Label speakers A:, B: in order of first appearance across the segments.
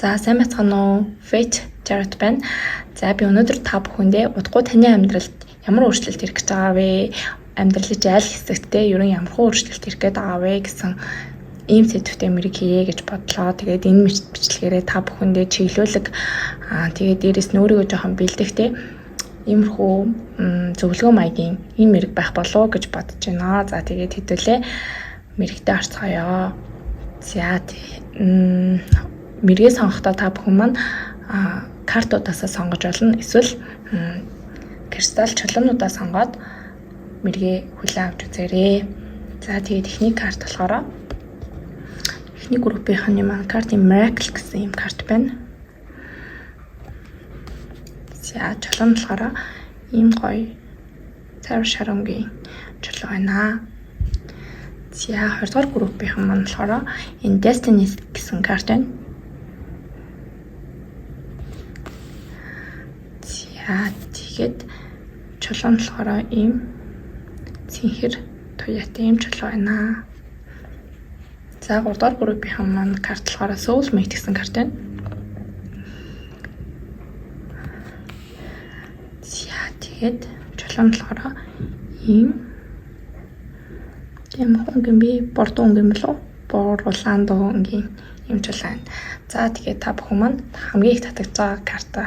A: За сайн байцгаана уу? Fate Jared байна. За би өнөөдөр та бүхэндээ удахгүй таны амьдралд ямар өөрчлөлт ирэх гэж байгаа вэ? Амьдралын аль хэсэгтээ ерөн ямархуу өөрчлөлт ирэх гээд байгаа вэ гэсэн ийм сэдвтэй мэрэг хийе гэж бодлоо. Тэгээд энэ бичлэгээрээ та бүхэндээ чиглүүлэг тэгээд дээрэс нь өөрийгөө жоохон бэлдэхтэй иймэрхүү зөвлөгөө маягийн ийм мэрэг байх болов гэж бодож байна. За тэгээд хэдүүлээ мэрэгтэй орцгоё. За мэргээ сонгохдоо та бүхэн маань картуудаас сонгож болно. Эсвэл кристалл чулуунуудаа сонгоод мэргээ хүлээн авч үзээрэй. За тэгээд эхний карт болохоор эхний группийн маань картын Miracle гэсэн юм карт байна. За чулуун болохоор ийм гоё цайвар шарангийн чулуу байна. За 20 дугаар группийн маань болохоор энэ Destiny гэсэн карт байна. Тэгээд чулуун болохоор ийм цэнхэр туяатай ийм чулуу байна. За 3 дугаар группийн маань карт болохоор Soulmate гэсэн карт байна. За тэгээд чулуун болохоор ийм хонгийн би бордоо өнгийн болов бор улаан доо өнгийн ийм чулуу байна. За тэгээд та бүхэн маань хамгийн их татагдж байгаа карта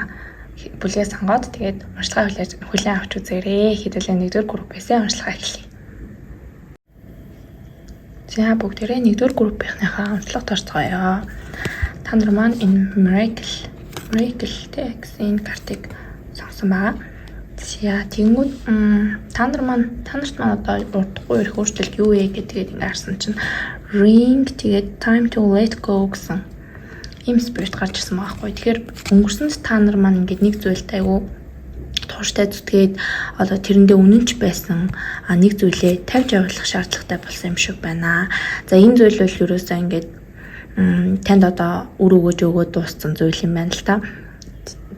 A: бүлгээ сонгоод тэгээд уншлагаа хүлээн авч үзээрэй. Хэдүүлээ 1-р группээс уншлагаа эхлэе. За бүгдээрээ 1-р группийнхнийхаа уншлагад орцгоё. Та нар маань энэ Miracle гэсэн картыг сонгосон байгаа. За тэгэнгүүт та нарт маань одоо урдахгүй ирэх өөрчлөлт юу вэ гэдгээд ингээ харсан чинь Ring тэгээд Time to Let Go гэсэн ийм спирит гарч ирсэн байгаа хгүй. Тэгэхээр өнгөрсөнд та нар маань ингээд нэг зүйлд айгүй тууштай зүтгээд одоо тэрэндээ үнэнч байсан нэг зүйлээ тавьж явуулах шаардлагатай болсон юм шиг байна. За энэ зүйл бол ерөөсөө ингээд танд одоо үр өгөөд дууссан зүйл юм байна л та.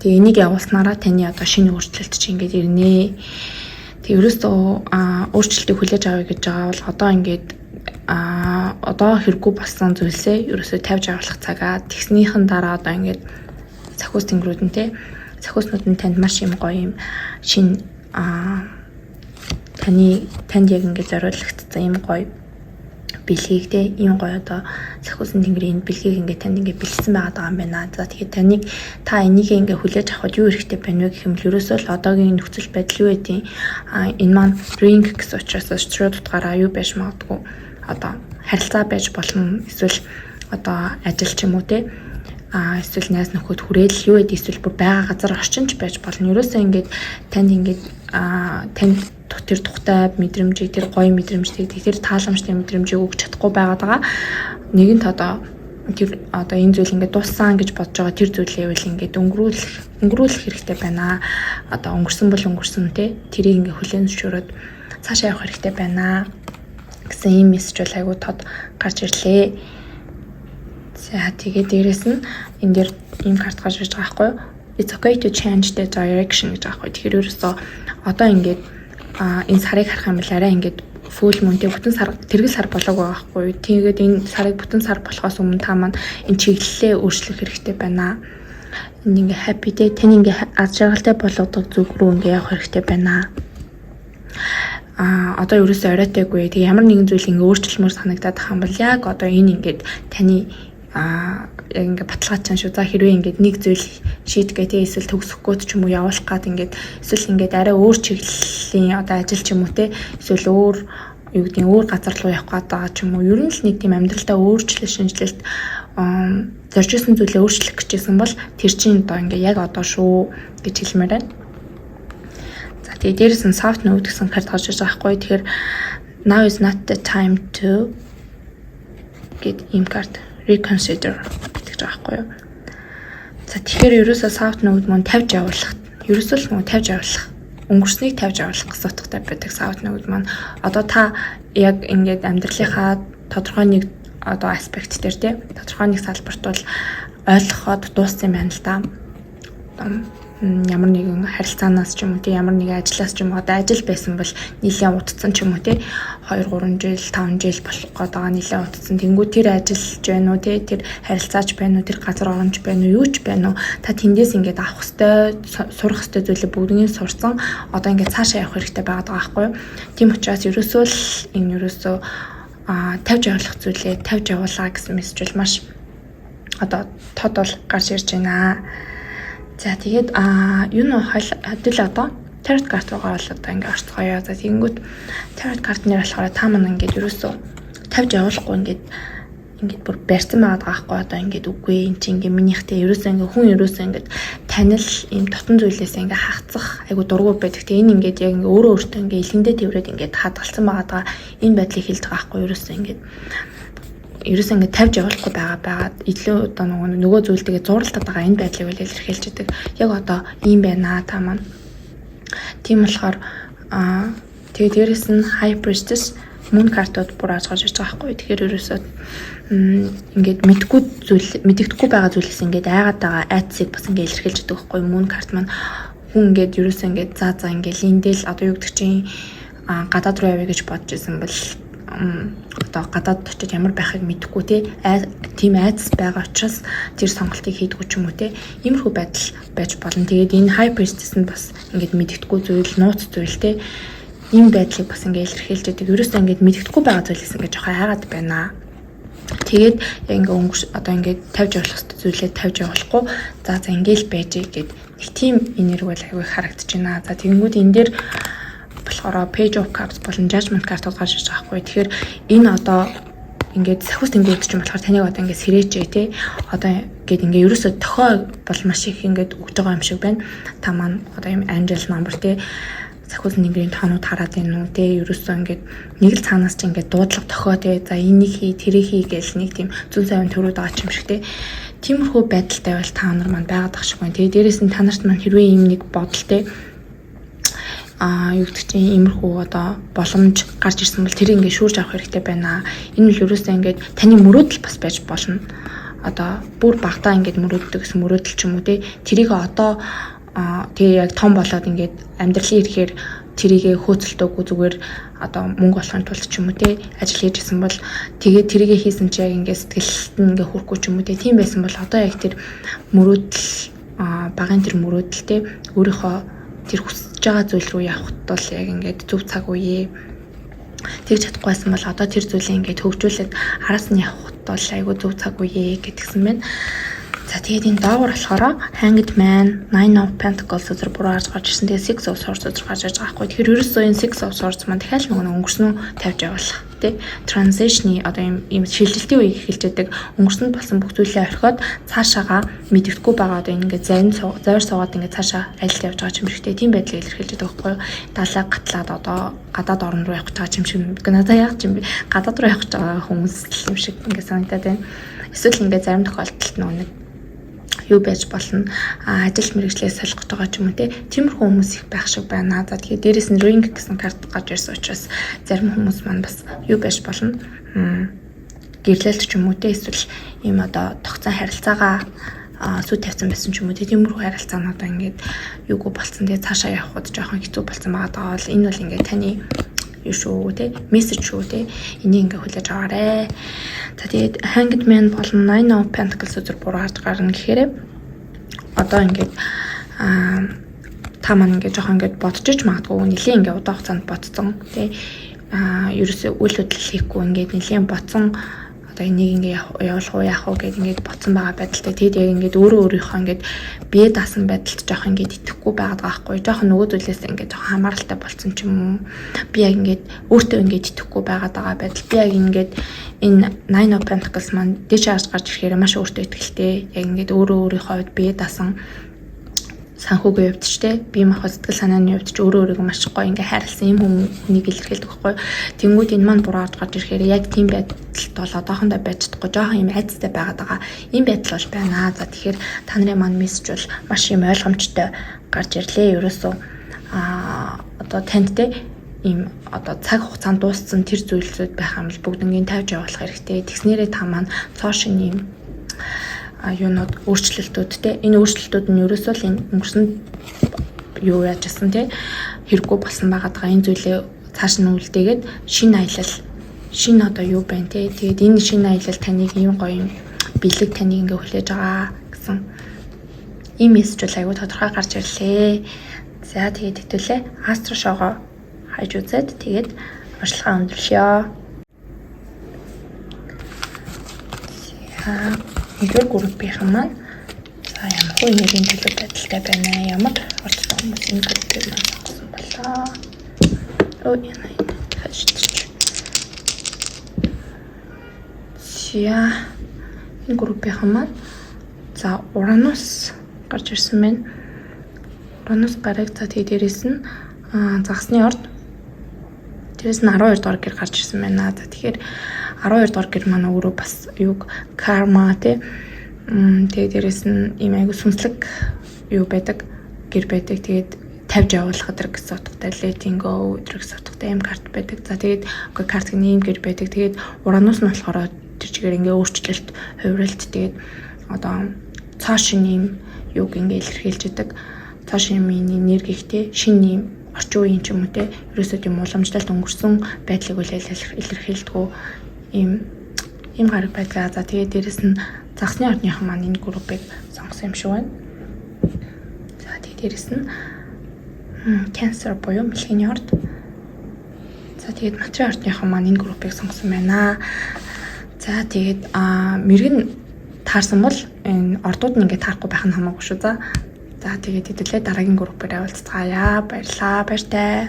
A: Тэгээ энийг явуулснараа таны одоо шинэ өөрчлөлт чинь ингээд ирнэ. Тэгээ ерөөсөө өөрчлөлтийг хүлээж авъя гэж байгаа бол одоо ингээд одоо хэрэггүй болсон зүйлсээ ерөөсөө тавьж авах цагаа тэгснийхэн дараа одоо ингээд сахиус тэнгэрүүд нь сахиуснууд нь танд маш юм гоё юм шинэ танд яг ингээд зориулагдсан юм гоё бэлгийг ийм гоё одоо сахиусын тэнгэрийн бэлгийг ингээд танд ингээд бэлдсэн байгаа юм байна. За тэгэхээр та энийг ингээд хүлээж авахд юу хэрэгтэй байна вэ гэх юм бол ерөөсөө л одоогийн нөхцөл байдал юу гэдэг энэ маань Ring гэсэн учраас шууд утгаараа юу байж магадгүй одоо харилцаа байж болно. Эсвэл одоо ажил ч юм уу эсвэл найз нөхөд хүрээлэл юу гэдэг эсвэл бүр байгаа газар орчинч байж болно. Ерөөсөө ингээд танд ингээд танд тэр тухтай мэдрэмжийг тэр гоё мэдрэмжийг тэр тааламжтай мэдрэмжийг өгч чадахгүй байгаа. Нэгэнт одоо энэ зүйл ингээд дууссан гэж бодож байгаа тэр зүйлээ үл ингээд өнгөрүүлэх хэрэгтэй байна. Одоо өнгөрсөн бол өнгөрсөн тэрийг ингээд хүлээн зөвшөөрөөд цаашаа явах хэрэгтэй байна гэсэн ийм мессеж бол айгүй тод гарч ирлээ. За тэгээд дээрэс нь энэ дээр ийм карт гарч ирж байгаа байхгүй юу? It's okay to change the direction гэж байгаа байхгүй. Тэгэхээр ерөөсөө одоо ингээд энэ сарыг харах юм бол арай ингээд full moon-тэй бүтэн сар тэргэл сар болоог байгаа байхгүй юу? Тэгээд энэ сарыг бүтэн сар болохоос өмнө та маань энэ чиглэлээ өөрчлөх хэрэгтэй байна. Энэ ингээд happy day тань ингээд аз жаргалтай болгодог зүг рүү ингээд явах хэрэгтэй байна. Одоо ерөөсөө оройтойгүй. Тэгээ ямар нэгэн зүйл ингээ өөрчлөлмөр санагдаад байгаа юм бол яг одоо энэ ингээд таны яг ингээ баталгаажсан шүү. За хэрвээ ингээд нэг зүйл шийдгээ эсвэл төгсөхгүй ч юм уу явуулах гад ингээд эсвэл ингээд арай өөр чиглэлийн одоо ажил ч юм уу эсвэл өөр юу гэдгийг өөр газар руу явах гад байгаа ч юм уу. Ер нь л нэг тийм амьдралдаа өөрчлөлт шинжилэлт зорж ирсэн зүйлээ өөрчлөх гэжсэн бол тэр чинь одоо ингээ яг одоо шүү гэж хэлмээр байна. Тэгээд дээрээс нь soft note гэсэн карт гарч ирж байгаа байхгүй. Тэгэхээр now is not the time to get ийм карт reconsider гэж байгаа байхгүй юу. За тэгэхээр ерөөсөө soft note мөн тавьж явуулах. Ерөөсөө л мөн тавьж явуулах. Өнгөрснийг тавьж явуулах гэсэн утгатай байдаг soft note маань. Одоо та яг ингээд амьдралынхаа тодорхой нэг одоо аспект дээр тодорхой нэг салбарт бол ойлгоход дууссан юм байна л да. ямар нэгэн харилцаанаас ч юм уу те ямар нэгэн ажлаас ч юм уу одоо ажил байсан бол нэлээд удацсан ч юм уу те 2 3 жил 5 жил болох гээд байгаа нэлээд удацсан. Тэнгүү тэр ажиллаж байна уу те тэр харилцаач байна уу тэр газар оромж байна уу юу ч байна уу та тэндээс ингээд авах хэвээр сурах хэвээр зүйлээ бүгднийг сурсан одоо ингээд цаашаа явах хэрэгтэй байгаа байхгүй юу. Тийм учраас ерөөсөө л энэ ерөөсөө тавьж явуулах зүйлээ тавьж явуулаа гэсэн мессеж бол маш одоо тод бол гарч ирж байна. За тэгээд юу н хэдүүл одоо tarot карт байгаа бол одоо ингээ орцгоё. За тэгэнгүүт tarot карт нэр болохоор та мань ингээд ерөөсөө тавьж явуулахгүй ингээд бүр барьсан байгаа байхгүй одоо ингээд үгүй эн чинь ингээ минийхтэй ерөөсөө ингээ хүн ерөөсөө ингээд танил ийм дотн зүйлээс ингээ хагацах айгу дургуй байдаг. Тэгээ энэ ингээд яг ингээ өөрөө өөртөө ингээ илгэндээ тэрвэрэд ингээд хадгалсан байгаа энэ байдлыг хэлж байгаа байхгүй ерөөсөө ингээд тавьж явуулахгүй байгаад илүү одоо нөгөө зүйлтэйгээ зурлаад байгаа энэ байдлыг үл илэрхийлж идэг. Яг одоо ийм байна та маань. Тийм болохоор тэгээ дээрэс нь High Priestess мөн картууд бүр ажгаж иж байгаа байхгүй. Тэгэхээр ерөөсөө ингээд мэддэхгүй байгаа зүйлээс ингээд айгаад байгаа айцыг бас ингээд илэрхийлж идэг байхгүй. Мөн карт маань хүн ингээд ерөөсөө ингээд за ингээд линдэл одоо юу гэдэг чинь гадаад руу явъя гэж бодож исэн бол одоо гадаад очиж ямар байхыг мэдэхгүй тийм айдас байгаа учраас тэр сонголтыг хийдгүү ч юм уу иймэрхүү байдал байж болно. Тэгээд энэ High Priestess нь бас ингээд мэддэхгүй зүйл нууц зүйл ийм байдлыг бас ингээд илэрхийлж идэг. Ерөөсөө ингээд мэддэхгүй байгаа зүйлээс ингээд жоохон айгаад байна. Тэгээд ингээд одоо ингээд тавьж явуулах хэрэгтэй зүйлээ тавьж явуулахгүй за ингээд л байж гээд нэг тийм энерги бол аягүй харагдаж байна. За тэгэнгүүт энэ дээр болохоор Page of Cups болон Judgment картууд гарч ирж байгаа хгүй. Тэгэхээр энэ одоо ингээд сахиус тэнгүүд ч юм болохоор таныг одоо ингээд сэрээжээ те одоо ингээд ингээд ерөөсөө тохой бол маш их ингээд өгж байгаа юм шиг байна. Та маань одоо юм angel number те сахиус тэнгэрийн тоонууд хараад байна уу те ерөөсөө ингээд нэг л цаанаас ч ингээд дуудлага тохой те за энийг хий тэрийг хий гэж нэг тийм зүн сайван төрүүд байгаа юм шиг те тиймэрхүү байдалтай бол та нар маань байгаад ах шиг байна. Тэгээ дээрэс нь та нарт маань хэрвээ ийм нэг бодол те юу гэдэг чинь иймэрхүү одоо боломж гарч ирсэн бол тэр ингээд шүүрж авах хэрэгтэй байна. Энэ нь ерөөсөө ингээд таны мөрөөдөл бас байж болно. Одоо бүр багтаа ингээд мөрөөддөг гэсэн мөрөөдөл ч юм уу тэрийг одоо тэгээ яг том болоод ингээд амьдралын ирэхээр тэрийгэ хөөцөлтөөгүй зүгээр одоо мөнгө олохын тулд ч юм уу ажил хийжсэн бол тэгээ тэрийгэ хийсэн чи яг ингээд сэтгэлд нь ингээд хүрхгүй ч юм уу тийм байсан бол одоо яг тэр мөрөөдөл багын тэр мөрөөдөлтэй өөрийнхөө тэр хүсэж байгаа зүйл рүү явахд бол яг ингээд зөв цаг үе тэгж чадахгүй байсан бол одоо тэр зүйлээ ингээд хөгжүүлээд араас нь явахд бол айгүй зөв цаг үе гэдгсэн байна. За тэгээд энэ доогор болохоор Hanged Man, Nine of Pentacles үзэр буруу харж гарч ирсэн. Тэгээд Six of Swords үзэр гарч ирж байгаа хгүй. Тэгэхээр ерөөсөө энэ Six of Swords маань дахиад нөгөө өнгөрсөн үү тавьж явуулах transition-ы одоо ийм шилжилтийн үеийг эхэлж байдаг. Өнгөрсөнд болсон бүх зүйлээ орхиод цаашаага мэддэхгүй байгаа одоо ингээд зайр суугаад ингээд цаашаа аялалд явж байгаа юм хэрэгтэй. Тийм байдлыг илэрхийлж байдаг байхгүй юу? Далаа гатлаад одоо гадаад орн руу явах гэж байгаа юм шиг. Надаа яг юм гадаад руу явах гэж байгаа хүмүүс юм шиг ингээд санагдаад байна. Эсвэл ингээд зарим тохиолдолд нэг юу байж болно ажил мэргэжлээс солих гэж байгаа ч юм уу тиймэрхүү хүмүүс их байх шиг байна. За тэгэхээр дээрэс нь ring гэсэн карт гарч ирсэн учраас зарим хүмүүс маань бас юу байж болно гэрлэлт ч юм уу эсвэл ийм одоо тогтсон харилцаагаа сүү тавьсан байсан ч юм уу тиймэрхүү харилцаанууд ингээд юугүй болцсон цаашаа явхад жоохон хэцүү болцсон байгаа бол энэ бол ингээд таны юу шүү мессеж шүү энийг ингээ хүлээж аваарэ. За тэгээд Hanged Man болон Nine of Pentacles үзэр буруу харж гарна гэхээр одоо ингээд та маань ингээ жоохон ингээ бодож иж магадгүй нэлийн ингээ удаан хугацаанд бодсон ерөөсөө үйл хөдлөл хийхгүй ингээ нэлийн бодсон одоо энийг ингээ явуулах уу яах уу гэдээ ингээ бодсон байгаа байдалтай тэгэд яг ингээ өөрийнхөө ингээ бие даасан байдалд жоохон ингээ итгэхгүй байгаад байгаа хгүй жоохон нөгөө зүйлээс ингээ жоохон хамааралтай болсон ч юм уу би яг ингээ өөртөө ингээ итгэхгүй байгаад байгаа байдал би яг ингээ энэ Nine of Pentacles маань дэш харж гарч ирэхээр маш өөртөө итгэлтэй яг ингээ өөрийнхөө хувьд бие даасан санхүүгийн хувьд ч бие махбод сэтгэл санааны хувьд ч өөрөө өөрийгөө маш гоё ингээ хайрлсан юм хүнийг илэрхийлдэг байхгүй. Тэнгүүд энэ маань буруу гарч ирэхээр яг тийм байдалд бол одоохондоо байж чадахгүй жоохон юм айцтай байгаад байгаа. Ийм байдал бол байна. За тэгэхээр та нарын маань мессеж бол маш юм ойлгомжтой гарч ирлээ. Ерөөсөө одоо танд ийм одоо цаг хугацаанд дууссан тэр зүйлсүүд байх юм бол бүгднийг тавьж явуулах хэрэгтэй. Тэгснээрээ та маань цоо шин юм юунууд өөрчлөлтүүд те энэ өөрчлөлтүүд нь ерөөсөө л энэ өнгөрсөн юу яажсэн те хэрэггүй болсон байгаа энэ зүйлээ цааш нь үлдээгээд шинэ аялал шинэ одоо юу байна те тэгээд энэ шинэ аялал таныг ийм гоё юм бэлэг таныг ингээ хүлээж байгаа гэсэн ийм мессеж бол аягүй тодорхой гарч ирлээ. За тэгээд хэвтүүлээ Астро шоугоо хайж үзээд тэгээд урьдчилгаа өндөрлөё. За нэгдүгээр группийн маань за ямар хөө нэрийн төлөв байдалтай байна ямар орцсон хүмүүс энэ группийг маань сонгосон болоо. Ой яна хашиж. За энэ группийн маань за Уранус гарч ирсэн байна. Уранус гараг за тэгээд дээрэс нь загасны орд дээрэс нь 12 дугаар гэр гарч ирсэн байна. За тэгэхээр 12 дугаар гэр маань өөрөө бас юг карма те тэгээд дээрэс нь ийм айгу сүнслэг юу байдаг гэр байдаг. Тэгээд тавьж явуулах өдр гэсэн утгатай letting go өдр гэсэн утгатай ийм карт байдаг. За тэгээд карт гэх ийм гэр байдаг. Тэгээд Уранус нь болохоор тэр чигээр ингээ өөрчлөлт хувиралт тэгээд одоо цааш ийм юг ингээ илэрхийлж идэг. Цааш ийм энергитэй шинэ ийм орчин үеийн ч юм уу те ерөөсөө тийм уламжлалт өнгөрсөн байдлыг үл илэрхийлдэг ийм гараг байлаа. За тэгээд дээрэс нь загсны ордныхан маань энэ группыг сонгосон юм шиг байна. За тэгээд дээрэс нь Cancer буюу мэлхийний орд. За тэгээд материал ордныхан маань энэ группыг сонгосон байна. За тэгээд мэрэгэн таарсан бол энэ ордууд нь ингээд таарахгүй байх нь хамаагүй шүү. За тэгээд хэдүүлээ дараагийн группээр уулзцгаая. Баярлалаа. Баяртай.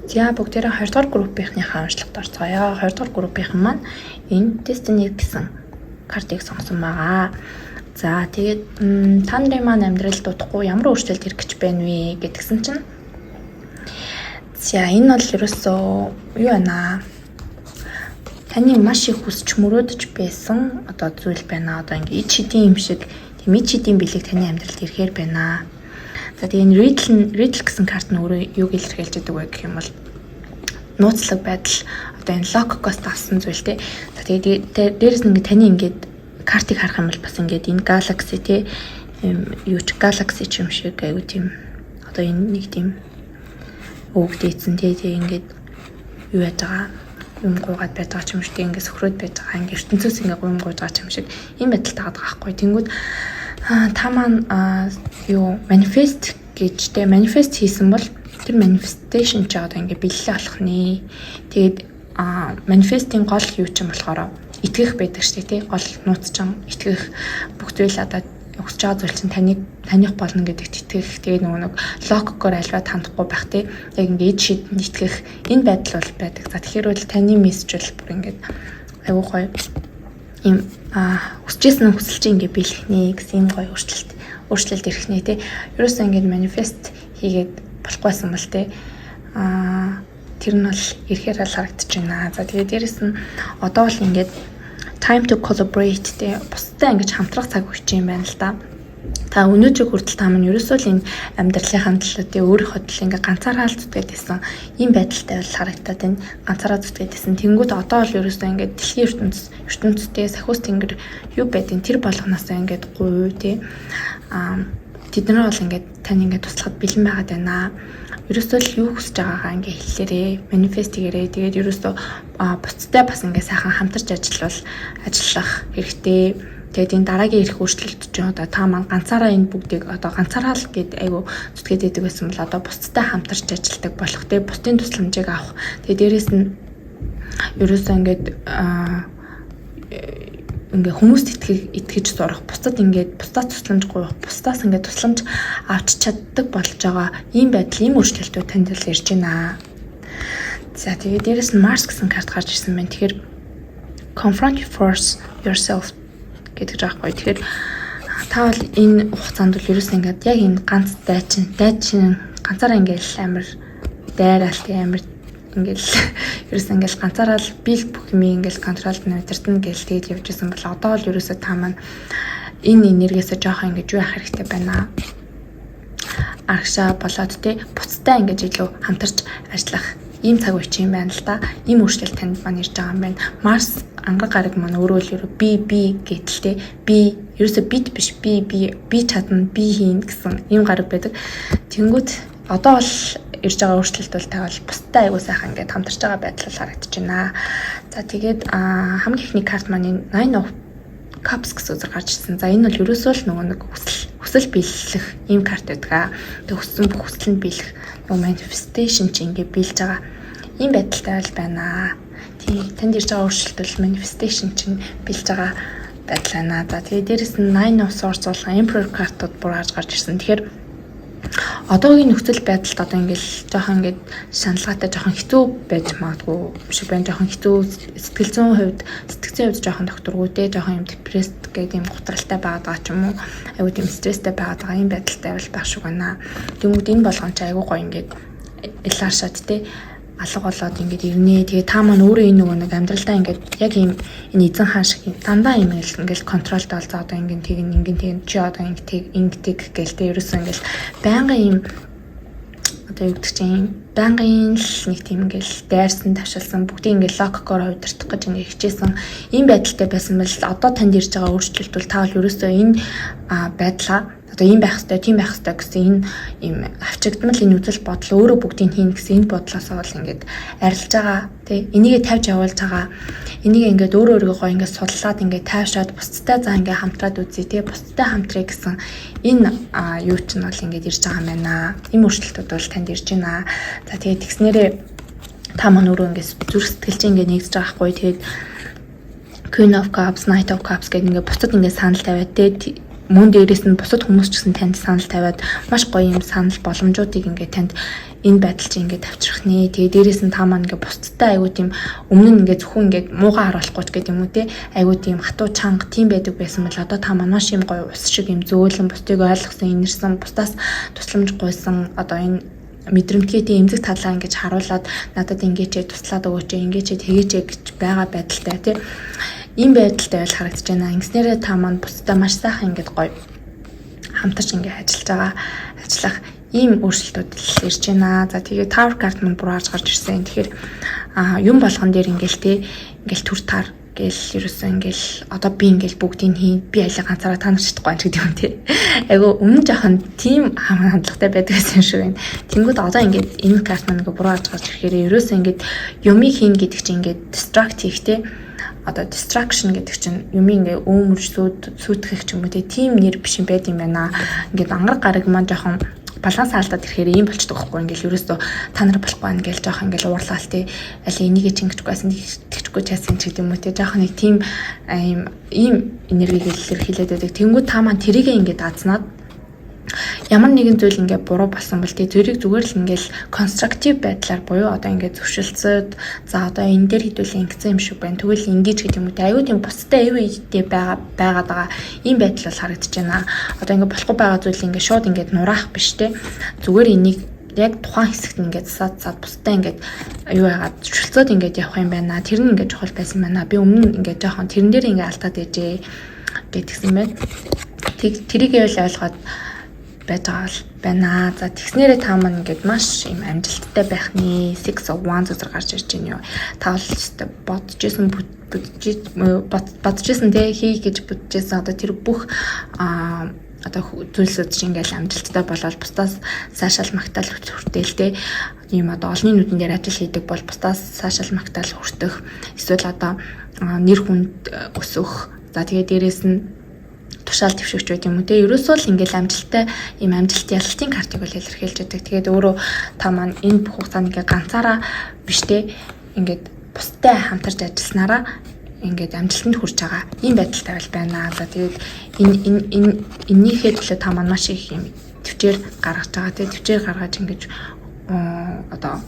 A: За бүгдээрээ 2 дугаар группийнхнийхаа уншлагад орцгоё. 2 дугаар группийнхан маань энэ Destiny гэсэн картыг сонгосон байгаа. За тэгээд та нарын маань амьдралд дутхгүй ямар өөрчлөлт ирэх гэж байна вэ гэдгсэн чинь за энэ бол ерөөсөө юу байна? Таны маш их хүсч мөрөөдөж байсан одоо зүйл байна. Одоо ингээ ид шидийн юм шиг тийм ид шидийн бэлэг таны амьдралд ирэхээр байна. За тэгээ энэ riddle гэсэн карт нь өөрөө юуг илэрхийлж байгаа вэ гэх юм бол нууцлаг байдал одоо энэ локкост авсан зүйл те. За тэгээ дээрэс нь ингээ таны ингээд картыг харах юм бол бас ингээд энэ galaxy те юу ч galaxy ч юм шиг айгу тийм одоо энэ нэг тийм өвгдээсэн те ингээд юу яаж байгаа юм гуугаад байж байгаа юм шиг ингээд сөхрөөд байж байгаа ингээд ертөнцөөс ингээд гуйм гуйж байгаа юм шиг ийм байдалтай байгаа байхгүй. Тэнгүүд та маань юу манифест гэж те манифест хийсэн бол тэр манифесташн ч одоо ингээд бэлэлээ болох нэ. Тэгээд манифестийн гол юу ч юм болохоор итгэх байдаг шүү дээ тий. Гол нууц чам итгэх бүх зүйл одоо хүсэж байгаа зүйл чинь таних болно гэдэгт итгэх. Тэгээ нэг логикоор альва тандахгүй байх тий. Яг ингээд шийдэнд итгэх энэ байдал бол байдаг. За тэгэхээр бол таны мессеж бол бүр ингээд аюу гоё ийм хүсэжсэн нь хүсэлж ингээд биелэх нэ гэсэн ийм гоё өөрчлөлт ирэх нэ тий. Ерөөсөө ингээд манифест хийгээд болохгүйсэн бол тий. Тэр нь бол ирэхээр л харагдаж байна. За тэгээд дээрэс нь одоо бол ингээд time to collaborate те бусдаа ингэж хамтрах цаг үеч юм байна л да. Та өнөөдрийг хүртэл та маань ерөөсөө л энэ амьдралынхаа төлөө өөрийнхөө төлөө ингээ ганцаараа л зүтгээд байсан ийм байдалтай бол харагдаад байна. Ганцаараа зүтгээд байсан. Тэнгүүд одоо л ерөөсөө ингээ дэлхийн ертөнцтэй сахиус тэнгэр юу байдیں۔ Тэр болгоноосоо ингээ гуй те. Тэд нар бол ингээ тань ингээ туслахад бэлэн байгаад байна. Ерөөсөө л юу хүсэж байгаагаа ингээ хэллээрээ, манифест хийгээрээ. Тэгээд ерөөсөө буцтай бас ингээ сайхан хамтарч ажиллах хэрэгтэй. Тэгээд энэ дараагийн ирэх өөрчлөлт чинь одоо та маань ганцаараа энэ бүгдийг одоо ганцаараа л гээд айгу зүтгээд идэг байсан бол одоо буцтай хамтарч ажилладаг болох те. Бусдын тусламжийг авах. Тэгээд дээрэс нь ерөөсөө ингээ хүмүүст итгэж сурах, бусдад ингээд бусдаас тусламж гуйх, бусдаас ингээд тусламж авч чаддаг болж байгаа ийм байдал, ийм өөрчлөлтүүд танд л ирж байна. За тэгээд дээрэс нь Mars гэсэн карт гарч ирсэн байна. Тэгэхээр confront yourself гэдэг жаахгүй. Тэгэхээр та бол энэ хугацаанд бол ерөөс ингээд яг энэ ганц дайчин ганцаараа ингээд амар дайраалт амар ингээд ерөөс ингээд ганцаараа л бил бүх юм ингээд контролд нь удирдна гэж тэгээд явж байсан бол одоо л ерөөсөө та маань энэ энергиэсээ жоохон ингээд юу яах хэрэгтэй байна. Аргашаа болоод те буцтай ингээд илүү хамтарч ажиллах ийм цаг үе чинь байна л да. Ийм өөрчлөлт танд маань ирж байгаа юм байна. Марс ангар гараг маань өөрөө л би гэдэлтэй би ерөөсө бит биш би чадна би хийн гэсэн ийм гараг байдаг. Тэнгүүд одоо бол ирж байгаа өөрчлөлт бол та бол бусдаа айгуу сайхан ингээд хамтарч байгаа байдал харагдаж байна. За тэгээд хамгийн ихний карт маань Nine of Cups гэсэн үзэр гарч ирсэн. За энэ бол ерөөсөө л нөгөө нэг хүсэл биелэх ийм карт байдаг. Тэг хүссэн бүх хүсэл нь биелэх нөгөө manifestation чинь ингээд биелж байгаа. Ийм байдалтай бол байна. Тий танд ирж байгаа өөрчлөлт бол manifestation чинь биелж байгаа байдал байна. За тэгээд дээрэс нь Nine of Swords бол Emperor картууд бүр гарч ирсэн. Тэгэхээр одоогийн нөхцөл байдалд одоо ингээл жоохон ингээд шаналгаатай жоохон хэцүү байж магадгүй шиг байна. Жоохон хэцүү сэтгэл зүйн хувьд жоохон докторгүйтэй жоохон юм депресд гэдэг юм гутралтай байгаа ч юм уу. Айгуу тийм стресстэй байгаа юм байдалтай бол байх шиг байна. Тэнгүүд энэ болгоом чи айгуу гоё ингээд илааршаад те алга болоод ингээд ирнэ. Тэгээ та маань өөрөө энэ нөгөө нэг амьдралдаа ингээд яг ийм энэ эзэн хаан шиг дандаа юм ингээд контролд бол за одоо ингээд чи одоо ингээд гэлтэй ерөөсөө ингээд байнгын ийм одоо юу гэдэг чинь байнгын л нэг тийм ингээд дайрсан тавшилсан бүгдийг ингээд локкоор удирдах гэж ингээд хичээсэн ийм байдалтай байсан бол одоо танд ирж байгаа өөрчлөлт бол та бол ерөөсөө энэ байдлаа одоо ийм байх хэрэгтэй, тийм байх хэрэгтэй гэсэн энэ ийм авчигдмал энэ үзэл бодол өөрөө бүгдийг хийн гэсэн энэ бодлоосоо бол ингээд арилж байгаа тий энийгээ тавьж явуулж байгаа. Энийг ингээд өөрөөгөө гоё ингээд судлаад ингээд тайвшаад бусдтай за ингээд хамтраад үзье тий бусдтай хамтрая гэсэн энэ юу ч нь бол ингээд ирж байгаа юм байна. Ийм өөрчлөлтүүд бол танд ирж байна. За тэгээд тэгснээрээ та маань өөрөө ингээд зүрх сэтгэлж ингээд нэгдэж байгаа хгүй тэгээд Queen of Cups, Knight of Cups гэдэг ингээд бусдад ингээд санал тавиад тэгээд мөн дээрээс нь бусад хүмүүс ч гэсэн танд санал тавиад маш гоё юм санал боломжуудыг ингээд танд энэ байдал чинь ингээд авчрах нэ. Тэгээ дээрээс нь та маань ингээд бусдтай айгуу тийм өмнө нь ингээд зөвхөн ингээд муугаа харуулахгүй ч гэдэг юм уу те айгуу тийм хатуу чанга тийм байдаг байсан бол одоо та маань маш юм гоё ус шиг юм зөөлөн бусдыг ойлгосон инэрсэн бусдаас тусламж гуйсан одоо энэ мэдрэмтгий тийм эмзэг талаа ингэж харуулад надад ингэж туслаад өгөөч ингэж тэгээч гэж байгаа байдалтай тий ийм байдалтай бол харагдаж байна. Ингэснээрээ та маань бусдаа маш сайхан ингэж гоё хамтарч ингэ ажиллах ийм өөрчлөлтүүд ирж байна. За тэгээ Tower card маань бүр гарч ирсэн. Тэгэхээр юм болгон дээр ингээл тий ингээл төр таар гэл ерөөсөө ингээл одоо би ингээл бүгдийг хийн би айлаа ганцаараа танарч чадахгүй гэдэг юм тий. Айгу өмнө жоохон тийм хандлагатай байдаг гэсэн шиг байна. Тэнгүүд одоо ингээд энэ карт маань ингээ буруу гарч ирэхээр ерөөсөө ингээд юмыг хийн гэдэг чинь ингээд distract хийх тий. Одоо distraction гэдэг чинь юм ингээ сүйтгэх ч юм уу тийм нэр биш юм байд юм байна. Ингээд ангар гараг маань жоохон баланс алдаад ирэхээр ийм болчихдог байхгүй ингээл ерөөсөө та нар болохгүй байна гэж жоохон ингээл уурлаал тий аль энийг чингэчихгүйсэн тэгчихгүй чаасан ч гэдэг юм уу тий жоохон нэг тийм ийм энергийг илэрхийлээд байдаг. Тэнгүүд та маань тэрийгээ ингээд дазнаад ямар нэгэн зүйл ингээ буруу болсон бол тэрийг зүгээр л ингээл конструктив байдлаар буюу одоо ингээ зөвшөлдсөд за одоо энэ дээр хэдүүлээ ингэсэн юм шиг байна. Тэгвэл ингэж гэдэг юм уу. Аюу тийм бусдаа эвэйдээ байгаа ийм байдал бол харагдаж байна. Одоо ингээ болохгүй байгаа зүйл ингээ шууд ингээ нураах биш те. Зүгээр энийг яг тухайн хэсэгт ингээд засаад бусдаа ингээд юу яагаад зөвшөлдсөд ингээд явах юм байна. Тэр нь ингээд чухал байсан байна. Би өмнө ингээд жоохон тэрэн дээр ингээд алдаад ээжээ гэдгсэн байна. Тэрийг л ойлгоод байж байгаа байна. За тэгснээрээ та маань ингээд маш юм амжилттай байх нэ. Six of Wands зэрэг гарч ирж байна юу. Та бол бодожсэн те хий гэж бодожсэн одоо тэр бүх одоо зүйлсүүд чинь ингээл амжилттай болоод бусдаас цаашаал магтаал хүртэл те ийм одоо олонний нүдэн дээр ажил хийдэг бол бусдаас цаашаал магтаал хүртэх эсвэл одоо нэр хүнд өсөх. За тэгээ дээрэс нь тушаал твшигч байт юм уу те ерөөсөө л ингээл амжилттай ийм амжилт ялалтын картыг бол илэрхийлж байдаг. Тэгээд өөрөө та маань энэ бүх хугацаанд ингээ ганцаараа биш те ингээд бусдтай хамтарч ажилласнараа ингээд амжилтанд хүрч байгаа ийм байдалтай бол байна. За тэгээд энийхээ төлөө та маань маш их юм төвчээр гаргаж байгаа те төвчээр гаргаж ингэж одоо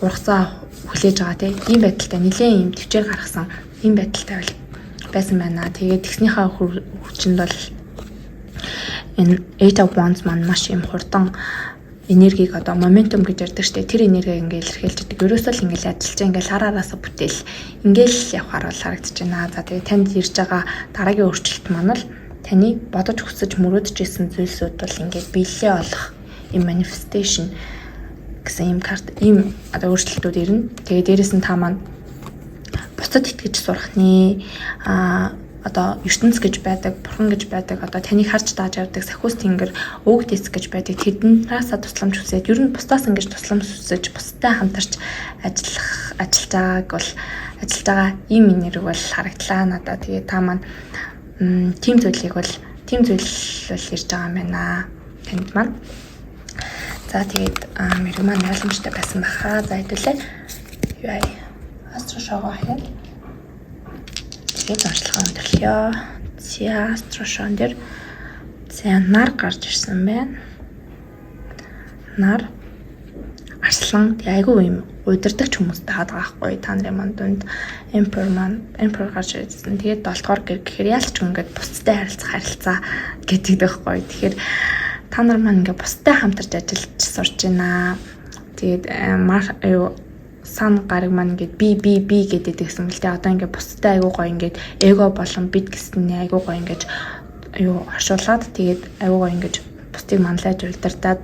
A: ургацаа хүлээж байгаа те ийм байдалтай нэлээд ийм төвчээр гаргасан ийм байдалтай бол байсан байна. Тэгээд тэгснийхаа хүчинд бол энэ Eight of Wands маань маш юм хурдан энергийг одоо моментум гэж ярьдаг штэ тэр энергийг ингээл илэрхийлж байгаа. Ерөөсөө л ингээл ажиллаж ингээл хараараасаа бүтээл ингээл явахаар бол харагдаж байна. За тэгээд танд ирж байгаа дараагийн өөрчлөлт маань л таны бодож хүсэж мөрөөдөж исэн зүйлсүүд бол ингээд биелэлээ олох юм manifestation гэсэн ийм карт ийм одоо өөрчлөлтүүд ирнэ. Тэгээ дээрэс нь та маань бусдад итгэж сурах нэ одоо ертөнц гэж байдаг, бурхан гэж байдаг, одоо таныг харж дааж явдаг сахиус тэнгэр, өвөг дэс гэж байдаг. Тэднээсээ тусламж хүсээд ер нь бусдаас ингэж тусламж хүсэж бусдад хамтарч ажиллаж байгааг бол ажиллаж байгаа ийм нэрэг бол харагдлаа надад. Тэгээ та маань тим зүйл бол ирж байгаа юм байна танд маань. За тэгээд мэрэг маань ойлгомжтой байсан баха. За хэдүүлээ. Юу яа. Астро шоу хаяа. Тэгээд онцлогоо өндөрлөё. За астро шоун дээр нар гарч ирсэн байна. Нар арслан айгүй юм удирдахч хүмүүстэй хаад байгаа хгүй та нарын манд дунд emperor гарч ирсэн. Тэгээд 7 дугаар гэр гэхээр яалч ингээд бусдтай харилцаа гэдэг байхгүй. Тэгэхээр та нар маань ингээд бусдтай хамтарч ажиллаж сурч байна. Тэгээд сан гараг маань ингээд би гэдэг гэсэн мэл тэ одоо ингээд бусдтай айгүй гоё ингээд эго болон бид гэсэн айгүй гоё ингээд оршуулад тэгээд айгүй гоё ингээд бусдыг манлайж удирдаад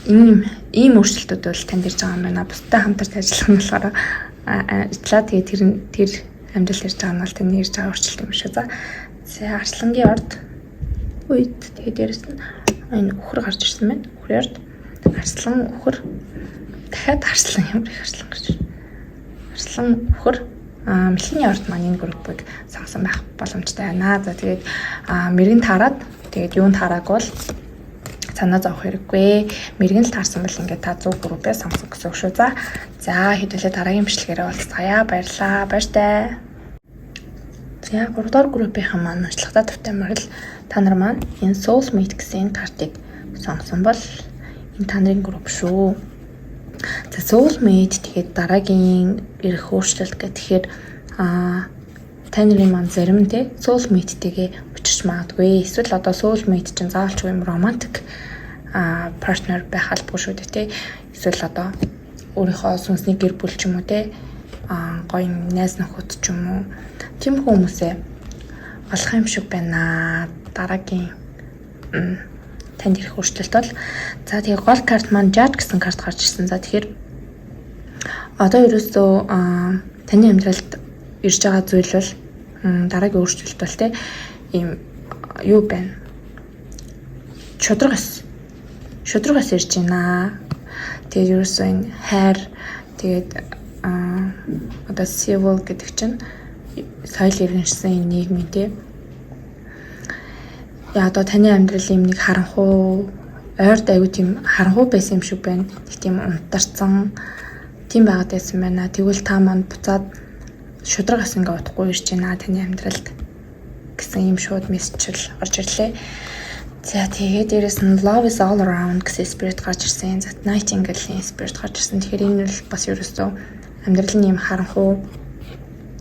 A: ийм өөрчлөлтүүд бол танд ирж байгаа юм байна. Бусдтай хамтарч ажиллах нь болохоор итлаа тэгээд тэр амжилт ирж байгаа нь бол таны ирж байгаа өөрчлөлт юм шиг. За арслангийн орд үед тэгээд дээрэс нь энэ өхөр гарч ирсэн байна. Өхрийн орд арслан өхөр дахиад арслан ямар их арслан гэж. Арслан өхөр мэлхний орд маань энэ группыг сонгосон байх боломжтой байна. За тэгээд мэрэгэн таарад тэгээд юунд таараг бол санаа зовох хэрэггүй. Мэргэн л таарсан бол ингээд та 100 группээ сонгосон гэсэн үг шүү. За хэдүүлээ дараагийн бичлэгээрээ уулзцаая. Баярлалаа. Баяртай. За 3 дугаар группийн маань онцлогтой тавтамжаар л та нар маань энэ soulmate гэсэн картыг сонгосон бол энэ та нарын групп шүү. За soulmate тэгээд дараагийн ирэх өөрчлөлт гэхээр таны маань зарим те soulmate-тэйгээ учирч магадгүй. Эсвэл одоо soulmate чинь заавалч юм романтик партнер байх албагүй шүү дээ те. Эсвэл одоо өөрийнхөө сүнсний гэр бүл ч юм уу те гоё найз нөхөд ч юм уу тийм хүмүүсээ олох юм шиг байна. Дараагийн танд ирэх өөрчлөлт бол за тэгээ гол карт маань judge гэсэн карт гарч ирсэн. За тэгэхээр одоо ерөөсөө таны амьдралд ирж байгаа зүйл бол дараагийн өөрчлөлт бол те ийм юу байна. Шудрагаас ирж байна. Тэгээд ерөөсөө энэ хайр тэгээд одоо civil гэдэг чинь соёл иргэншсэн нийгмийн те одоо таны амьдрал юм нэг харанхуй ойрд аюу тийм харанхуй байсан юм шиг байна. Тийм унтарсан тийм байгаад байсан байна. Тэгвэл та маань буцаад шудрагаас ингээ утахгүй ирж байна таны амьдралд гэсэн юм шууд мессежл орж ирлээ. За тэгээд дээрэс нь love is all around гэсэн spirit гарч ирсэн. За Nightingale-ийн spirit гарч ирсэн. Тэгэхээр энэ бол бас ерөөсөө амьдралын юм харанхуй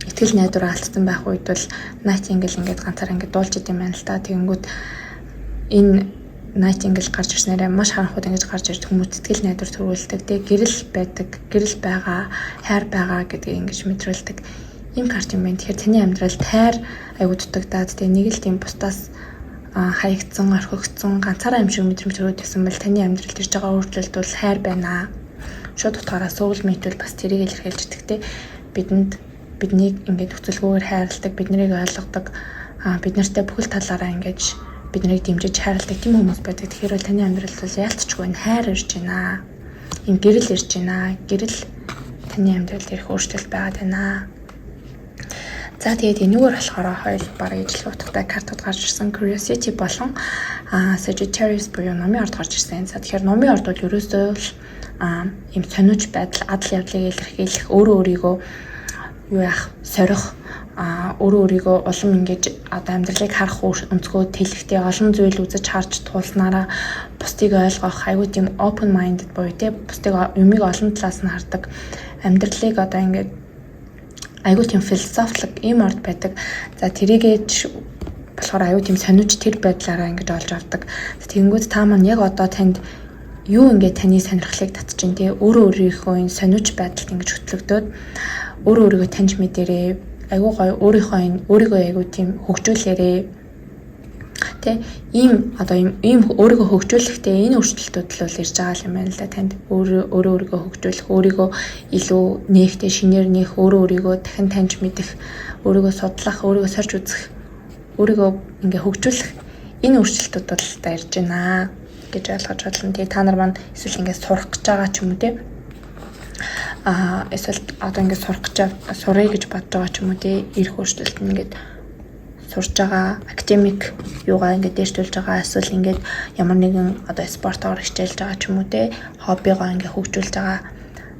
A: итгэл найдвараа алдсан байх үед бол Nightingale ингээд ганцаараа ингээд дуулж идэм байна л та. Тэгэнгүүт энэ Nightingale гарч ирснээрээ маш харанхуйд ингэж гарч ирж хүмүүс итгэл найдвар төрүүлдэг. Тэгээ гэрэл байдаг, гэрэл байгаа, хайр байгаа гэдгийг ингэж мэдрүүлдэг. Ийм карт юм байна. Тэгэхээр таны амьдралд хайр аягүй дутагдаад тэгээ нэг л тийм бусдаас хаягдсан, орхигдсон, ганцаараа юм шиг мэдрэмж төрүүлсэн бол таны амьдралд ирж байгаа өөрчлөлт бол хайр байна. Шууд утгаараа soulmate бол бас тэрийг илэрхийлж идэгтэй. Биднийг ингээд хүчилгүйгээр хайрладаг, бид нарыг ойлгодог, бид нартай бүхэл талаараа ингээд бид нарыг дэмжиж хайрладаг тийм хүмүүс байдаг. Тэгэхээр бол таны амьдралд бол яалтчгүй хайр ирж байна. Ийм гэрэл ирж байна. Гэрэл таны амьдралд ирэх өөрчлөлт байгаад байна. За тэгээд энэгээр болохоор хоёул бараг ижил утгатай картууд гарч ирсэн. Curiosity болон Sagittarius буюу номын орд гарч ирсэн. За тэгэхээр номын орд бол ерөөсөө ийм сониуч байдал, адал явдлыг илэрхийлэх, өөрөө өөрийгөө юу яах, сорих, өөрөө өөрийгөө улам ингэж одоо амьдралыг харах өнцгөө тэлэхтэй олон зүйл үзэж харж туулснараа бусдыг ойлгох, аюу тийм open minded буюу те бусдыг юмыг олон талаас нь хардаг, амьдралыг одоо ингэж аюу тийм философик ийм орд байдаг. За тэрийгээж болохоор аюу тийм сониуч тэр байдлаараа ингэж олж авдаг. Тэгэнгүүт та маань яг одоо танд юу ингээд таны сонирхлыг татж ин тий өөрөө өөрийнхөө энэ сониуч байдалд ингэж хөтлөгдөөд өөрөө өөрийгөө таньж мэдэрээ айгуу гоё өөрийнхөө энэ өөрийгөө айгуу тийм хөгжүүлээрээ Тэ ийм одоо ийм өөрийгөө хөгжүүлэхдээ энэ өөрчлөлтүүд л бол ирж байгаа юм байна л да. Танд өөрийгөө хөгжүүлэх, өөрийгөө илүү нээхтэй шинээр нээх, өөрийгөө дахин таньж мэдэх, өөрийгөө судлах, өөрийгөө сорж үзэх, өөрийгөө ингээ хөгжүүлэх энэ өөрчлөлтүүд бол та ирж байна гэж ойлгож бодлоо. Тэгээ та нар маань эсвэл ингээ сурах гэж байгаа ч юм уу те. Эсвэл одоо ингээ сурах гэж бодож байгаа ч юм уу те. Ирэх өөрчлөлт нь ингээ сурж байгаа академик юугаа ингээд дээшлүүлж байгаа эсвэл ингээд ямар нэгэн одоо спортоор хичээлж байгаа ч юм уу те хоббигоо ингээд хөгжүүлж байгаа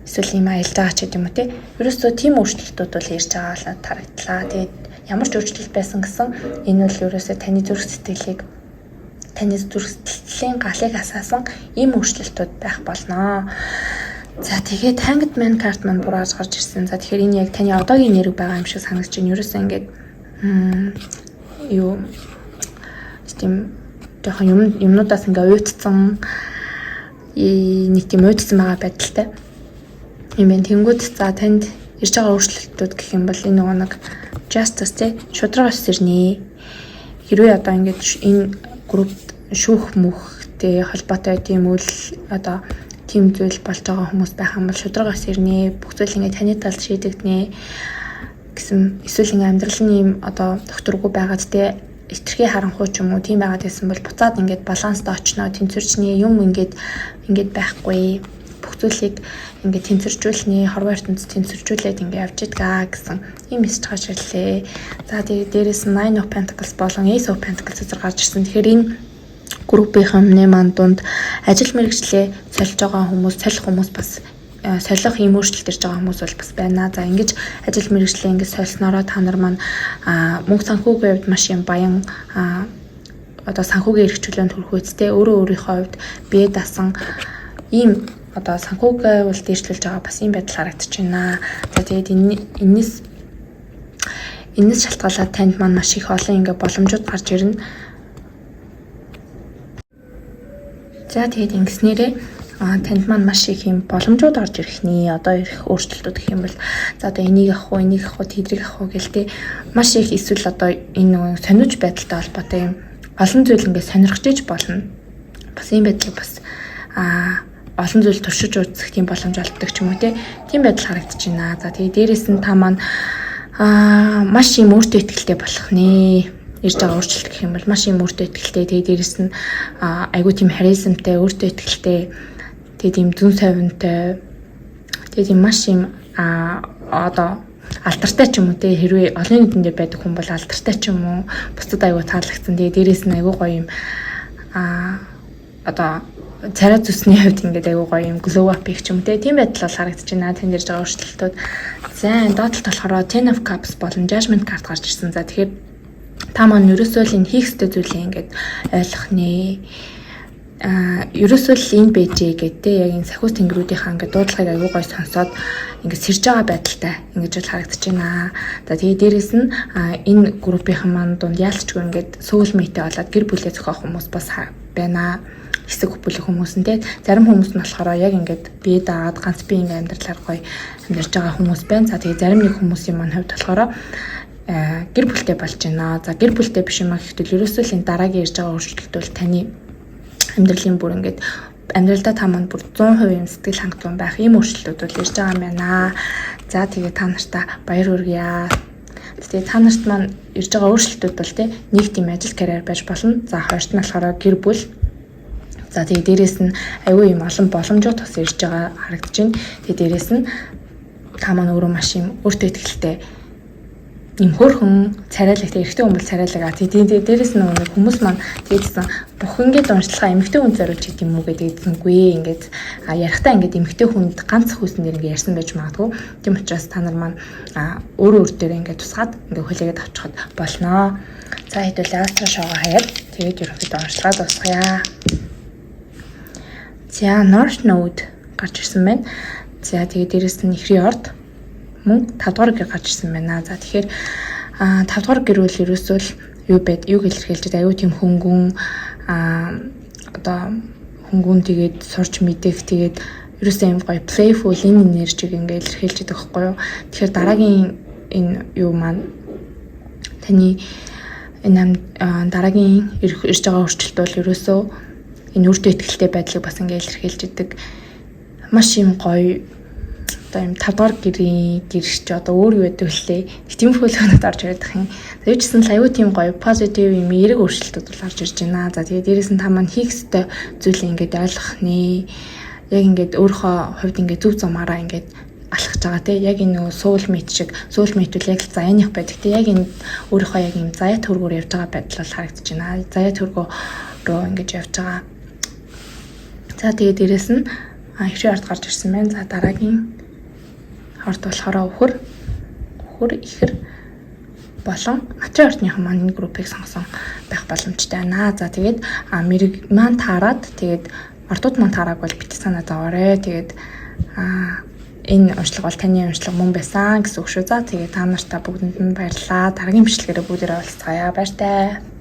A: эсвэл юм аялж байгаа ч гэдэг юм уу те ерөөсөө тийм өөрчлөлтүүд бол ирж байгаа л тарагдлаа. Тэгээд ямар ч өөрчлөлт байсан гэсэн энэ бол ерөөсөө таны зүрх сэтгэлийн галыг асаасан ийм өөрчлөлтүүд байх болно. За тэгээд хангад мань карт маань бурааж гарч ирсэн. За тэгэхээр энэ яг таны одоогийн нэрэг байгаа юм шиг санагдаж байна. Ерөөсөө ингээд юу тийм жоохон юмнуудаас ингээ уйдсан нэг тийм уйдсан байгаа байдалтай юм байна. Тэнгүүд за танд ирж байгаа өөрчлөлтүүд гэх юм бол энэ нэг justice те шударгаас ирнэ. Хэрвээ одоо ингээд энэ группт шүүх мөхтэй холбоотой тийм үйл одоо тийм зүйл болж байгаа хүмүүс байх юм бол шударгаас ирнэ. Бүх зүйл ингээ таны талд шийдэгдэнэ гэсэн эсвэл ингээм амьдралын юм одоо докторгүй байгаад те итгэхий харанхуй ч юм уу тийм байгаад байсан бол буцаад ингээд баланст очноо тэнцвэрчний юм ингээд байхгүй бүх зүйлийг ингээд тэнцвэржүүлнэ хорвоо ертөнцид тэнцвэржүүлээд ингээд явж идгаа гэсэн юм мессеж гарч ирлээ. За тэгээд дээрээс нь Nine of Pentacles болон Ace of Pentacles зэрэг гарч ирсэн. Тэгэхээр энэ группийн хүмүүний манд дунд ажил мэргэжлээ солих хүмүүс бас солих юм өөрчлөлт ирж байгаа хүмүүс бол бас байна. За ингэж ажил мэргэжлээ ингэж сольснороо та нар маань мөнгө санхүүгийн хувьд маш юм баян одоо санхүүгийн эрхчлөлөнд хүрэх үедээ өөрийнхөө хувьд бие дасан ийм одоо санхүүгийн бол дээшлүүлж байгаа бас ийм байдал харагдаж байна. За тэгээд энэс шалтгаалаад танд маань маш их олон ингэ боломжууд гарч ирнэ. За тэгээд ингэснээрээ танд маань маш их юм боломжууд орж ирэх нэ. Одоо ирэх өөрчлөлтүүд гэх юм бол за одоо энийг авах уу, тэдрийг авах уу гэлтэй маш их эсвэл одоо энэ сониуч байдалтай холбоотой юм олон зүйл ингээд сонирхож иж болно. Бас ийм байдлыг бас олон зүйл туршиж үзэх тийм боломж олддог ч юм уу тийм байдал харагдаж байна. За тэгээ дээрэс нь та маань маш юм өөртөө ихтэй болох нэ. Ирж байгаа өөрчлөлт гэх юм бол маш юм өөртөө ихтэй. Тэгээ дээрэс нь айгуу тийм харизмтай, өөртөө ихтэй. Тэгээ тийм зүн совинтой. Тэгээ тийм маш юм одоо алдартай ч юм уу хэрвээ олон нийтэнд байдаг хүн бол алдартай ч юм уу бусдад айгуу таалагдсан. Тэгээ дээрэс нь айгуу гоё юм одоо царай зүсний хувьд ингээд айгуу гоё юм glow up их ч юм тийм байдал бол харагдаж байна. Танд ирж байгаа өөрчлөлтүүд. За энэ доотлолт болохоор Ten of Cups болон Judgment карт гарч ирсэн. За тэгэхээр та маань ерөөсөө л энэ хийх ёстой зүйлээ ингээд ойлгох нэ. Ерөөсөө л энэ бэжээ гэдэг яг энэ сахиус тэнгэрүүдийнхаа ингээд дуудлагыг аягүй гой сонсоод ингээд сэрж байгаа байдалтай ингэж л харагдаж байна. За тэгээ дээрэс нь энэ группийн маань дунд яалтчгүй ингээд soulmate болоод гэр бүлээ зохиох хүмүүс бас байна. Хэсэг бүлэг хүмүүс нь зарим хүмүүс нь болохоор яг ингээд бие даагаад ганц бие ингээд амьдралаар гоё амьдарч байгаа хүмүүс байна. За тэгээ зарим нэг хүмүүсийн маань хувьд болохоор гэр бүлтэй болж байна. За гэр бүлтэй биш юм а гэхдээ ерөөсөө л энэ дараагийн ирж байгаа өөрчлөлт бол таны амьдралын бүр ингээд амьдралдаа та маань бүр 100% юм сэтгэл хангалттай байх ийм өөрчлөлтүүд бол ирж байгаа юм байна. За тэгээ та нартаа баяр хүргье. Тэгээ та нарт маань ирж байгаа өөрчлөлтүүд бол нэг тийм ажил карьер байж болно. За хоёрт нь болохоор гэр бүл. За тэгээ дээрэс нь аюу юм олон боломжууд бас ирж байгаа харагдаж байна. Тэгээ дээрэс нь та маань өөрөө маш юм өөртөө ихтэй юм хөөрхөн царайлагтай эрэгтэй хүн бол царайлага. Тэгээ дээрэс нь нэг хүмүүс маань тэгээдсэн бүх ингээд уншлагаа эмэгтэй хүн зориулж хийх юм уу гэдэггүй. Ингээд ярихтаа ингээд эмэгтэй хүнд ганц хүүсэн дээр ингээд ярьсан байж магадгүй. Тийм учраас та нар маань өөрөө дээр ингээд тусгаад ингээд хүлээгээд авчихад болно. За хэдүүл астра шоугаа хаяад тэгээд ерөнхийдөө уншлагаа дуусгая. За North Node гарч ирсэн байна. За тэгээд дээрэс нь ихрийн орд мөн 5 дугаар гэр гарч ирсэн байна. За тэгэхээр 5 дугаар гэр бол ерөөсөө л юуг илэрхийлж байгаа аюу тийм хөнгөн одоо хөнгөн тэгээд сурч мэдэх тэгээд ерөөсөө юм гоё playful энэ энержиг ингээд илэрхийлж байгаа байхгүй юу. Тэгэхээр дараагийн энэ юу маань таны энэ дараагийн ирж байгаа өөрчлөлт бол ерөөсөө энэ үрдө ихтэй байдлыг бас ингээ илэрхийлж идэг. Маш юм гоё одоо юм 5 дугаар гэрч одоо өөр юу байдаг вүлээ. Тиймэрхүү л өнөд орж ирэх юм. Тэр чинь л аюу тийм гоё позитив юм эерэг өөрчлөлтүүд бол орж ирж байна. За тэгээд дээрээс нь та маань хийх ёстой зүйлээ ингээд ойлгох нэ. Яг ингээд өөрийнхөө хувьд ингээд зөв замаараа ингээд алхаж байгаа те. Яг энэ нөгөө soulmate шиг soulmate үл яг л заяаных байдаг те. Яг энэ өөрийнхөө яг юм заяа төргөөр явж байгаа байдал бол харагдаж байна. Заяа төргөө руу ингэж явж байгаа. За тэгээд дээрээс нь ихрийн ард гарч ирсэн байна. За дараагийн ард болохоор өхөр ихэр болон материал ортныхан маань энэ группийг сонгосон байх боломжтой байна. За тэгээд мэрэг маань таарад тэгээд ортууд маань таараг бол бит санаа зовоорой. Тэгээд энэ уншлага бол таны уншлага мөн байсан гэсэн үг шүү. За тэгээд та нартай бүгдэнд нь баярлалаа. Дараагийн бичлэгээрээ бүгдээрээ уулзцаая. Баяртай.